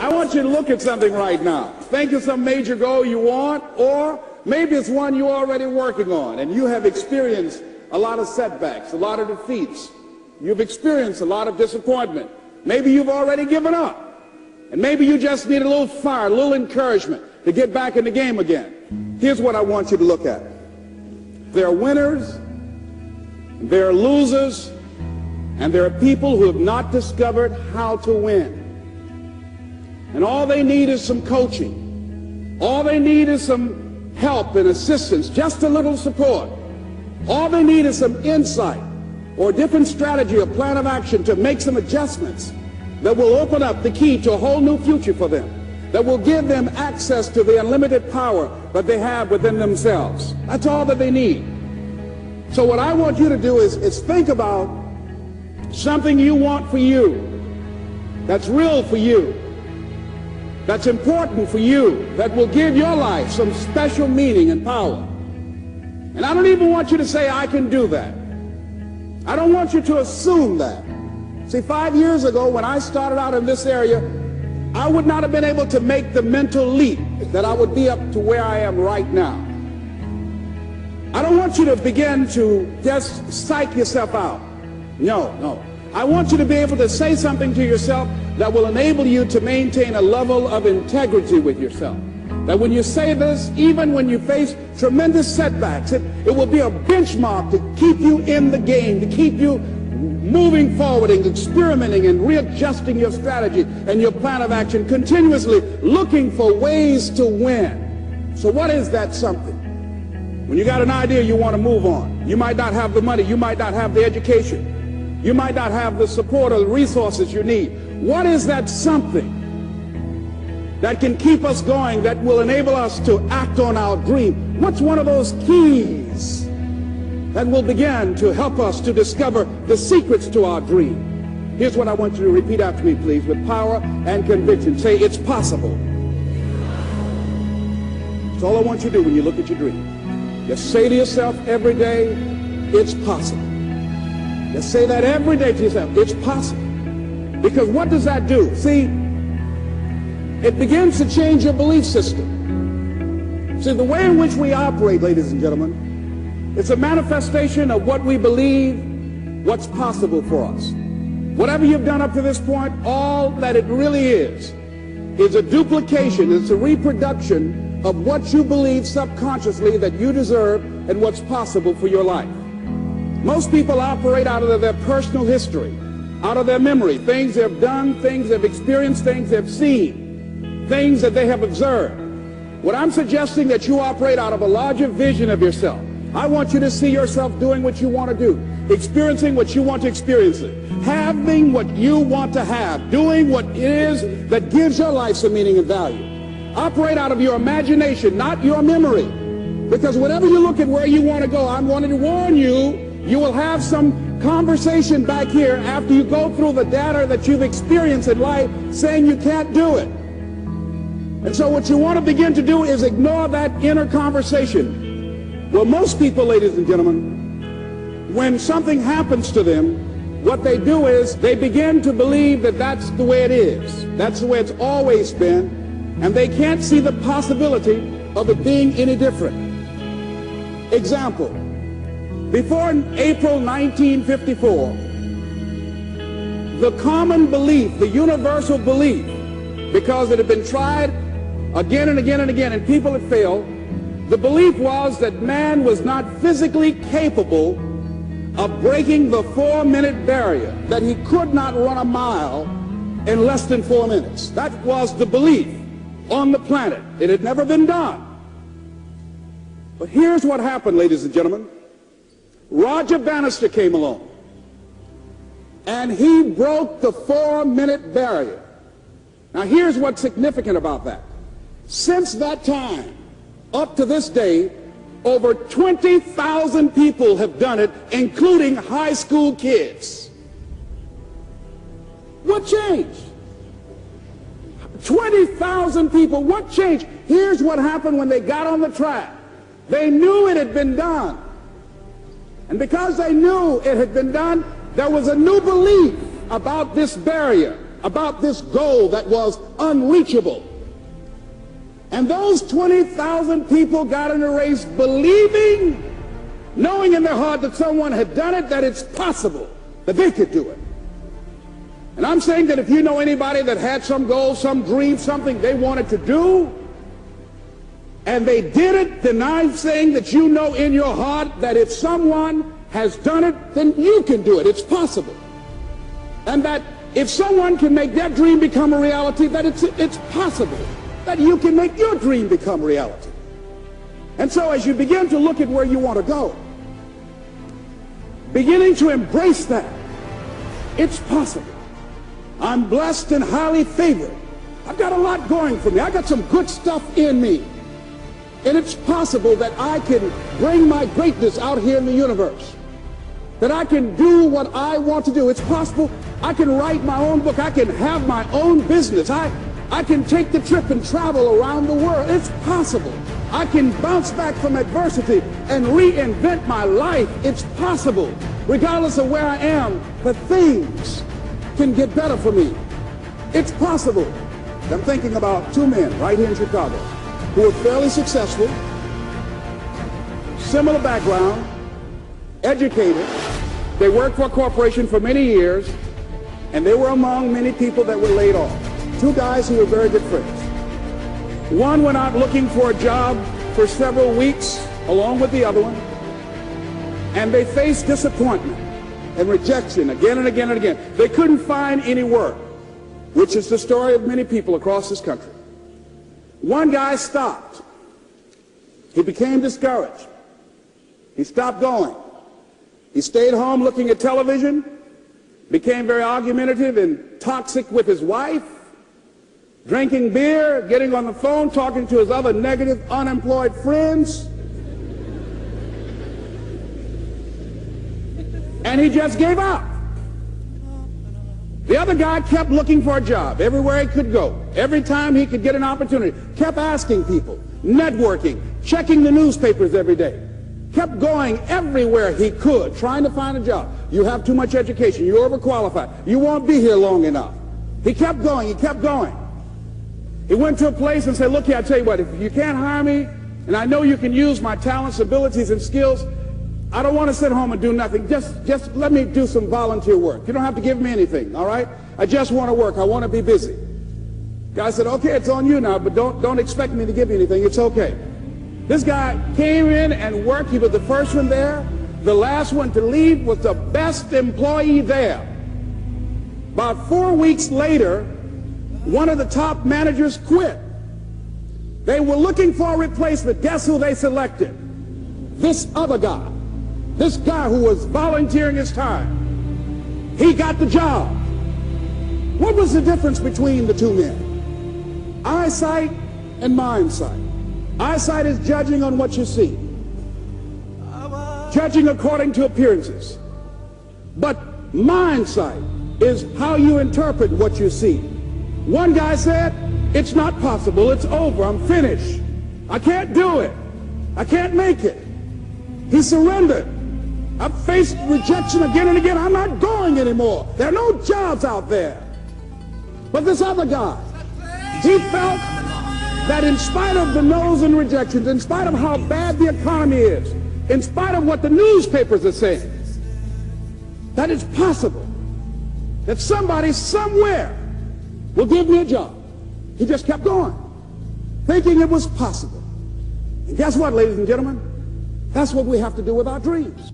I want you to look at something right now. Think of some major goal you want, or maybe it's one you're already working on, and you have experienced a lot of setbacks, a lot of defeats. You've experienced a lot of disappointment. Maybe you've already given up, and maybe you just need a little fire, a little encouragement to get back in the game again. Here's what I want you to look at. There are winners, there are losers, and there are people who have not discovered how to win. And all they need is some coaching. All they need is some help and assistance, just a little support. All they need is some insight or a different strategy or plan of action to make some adjustments that will open up the key to a whole new future for them, that will give them access to the unlimited power that they have within themselves. That's all that they need. So what I want you to do is think about something you want for you, that's real for you, that's important for you, that will give your life some special meaning and power. And I don't even want you to say, I can do that. I don't want you to assume that. See, 5 years ago when I started out in this area, I would not have been able to make the mental leap that I would be up to where I am right now. I don't want you to begin to just psych yourself out. No. I want you to be able to say something to yourself that will enable you to maintain a level of integrity with yourself. That when you say this, even when you face tremendous setbacks, it will be a benchmark to keep you in the game, to keep you moving forward and experimenting and readjusting your strategy and your plan of action, continuously looking for ways to win. So what is that something? When you got an idea you want to move on, you might not have the money, you might not have the education, you might not have the support or the resources you need. What is that something that can keep us going, that will enable us to act on our dream? What's one of those keys that will begin to help us to discover the secrets to our dream? Here's what I want you to repeat after me, please, with power and conviction. Say, it's possible. That's all I want you to do when you look at your dream. Just say to yourself every day, it's possible. Just say that every day to yourself, it's possible. Because what does that do? See, it begins to change your belief system. See, the way in which we operate, ladies and gentlemen, it's a manifestation of what we believe, what's possible for us. Whatever you've done up to this point, all that it really is a duplication, it's a reproduction of what you believe subconsciously that you deserve and what's possible for your life. Most people operate out of their personal history, out of their memory, things they've done, things they've experienced, things they've seen, things that they have observed. What I'm suggesting that you operate out of a larger vision of yourself. I want you to see yourself doing what you want to do, experiencing what you want to experience, having what you want to have, doing what it is that gives your life some meaning and value. Operate out of your imagination, not your memory. Because whenever you look at where you want to go, I'm wanting to warn you, you will have some conversation back here after you go through the data that you've experienced in life saying you can't do it. And so what you want to begin to do is ignore that inner conversation. Well, most people, ladies and gentlemen, when something happens to them, what they do is they begin to believe that that's the way it is. That's the way it's always been. And they can't see the possibility of it being any different. Example, before April 1954, the common belief, the universal belief, because it had been tried again and again and again and people had failed, the belief was that man was not physically capable of breaking the 4-minute barrier, that he could not run a mile in less than 4 minutes. That was the belief on the planet. It had never been done. But here's what happened, ladies and gentlemen. Roger Bannister came along, and he broke the 4-minute barrier. Now here's what's significant about that. Since that time, up to this day, over 20,000 people have done it, including high school kids. What changed? 20,000 people. What changed? Here's what happened when they got on the track. They knew it had been done. And because they knew it had been done, there was a new belief about this barrier. about this goal that was unreachable. And those 20,000 people got in the race believing, knowing in their heart that someone had done it, that it's possible that they could do it. And I'm saying that if you know anybody that had some goal, some dream, something they wanted to do, and they did it, then I'm saying that you know in your heart that if someone has done it, then you can do it. It's possible. And that if someone can make their dream become a reality, that it's possible that you can make your dream become reality. And so as you begin to look at where you want to go, beginning to embrace that, it's possible. I'm blessed and highly favored. I've got a lot going for me. I got some good stuff in me. And it's possible that I can bring my greatness out here in the universe. That I can do what I want to do. It's possible I can write my own book. I can have my own business. I can take the trip and travel around the world. It's possible. I can bounce back from adversity and reinvent my life. It's possible. Regardless of where I am, the things can get better for me. It's possible. I'm thinking about two men right here in Chicago who were fairly successful, similar background, educated. They worked for a corporation for many years, and they were among many people that were laid off. Two guys who were very good friends. One went out looking for a job for several weeks along with the other one, and they faced disappointment and rejection again and again and again. They couldn't find any work, which is the story of many people across this country. One guy stopped. He became discouraged. He stopped going. He stayed home looking at television, became very argumentative and toxic with his wife, drinking beer, getting on the phone, talking to his other negative, unemployed friends. And he just gave up. The other guy kept looking for a job everywhere he could go. Every time he could get an opportunity, kept asking people, networking, checking the newspapers every day. Kept going everywhere he could, trying to find a job. You have too much education. You're overqualified. You won't be here long enough. He kept going. He kept going. He went to a place and said, look here, I tell you what, if you can't hire me, and I know you can use my talents, abilities, and skills, I don't want to sit home and do nothing. Just let me do some volunteer work. You don't have to give me anything, all right? I just want to work. I want to be busy. Guy said, okay, it's on you now, but don't expect me to give you anything. It's okay. This guy came in and worked. He was the first one there. The last one to leave was the best employee there. About 4 weeks later, one of the top managers quit. They were looking for a replacement. Guess who they selected? This other guy. This guy who was volunteering his time. He got the job. What was the difference between the two men? Eyesight and mindsight. Eyesight is judging on what you see, judging according to appearances. But mindsight is how you interpret what you see. One guy said, it's not possible, it's over, I'm finished. I can't do it. I can't make it. He surrendered. I've faced rejection again and again. I'm not going anymore. There are no jobs out there. But this other guy, he felt that in spite of the no's and rejections, in spite of how bad the economy is, in spite of what the newspapers are saying, that it's possible that somebody somewhere will give me a job. He just kept going, thinking it was possible. And guess what, ladies and gentlemen? That's what we have to do with our dreams.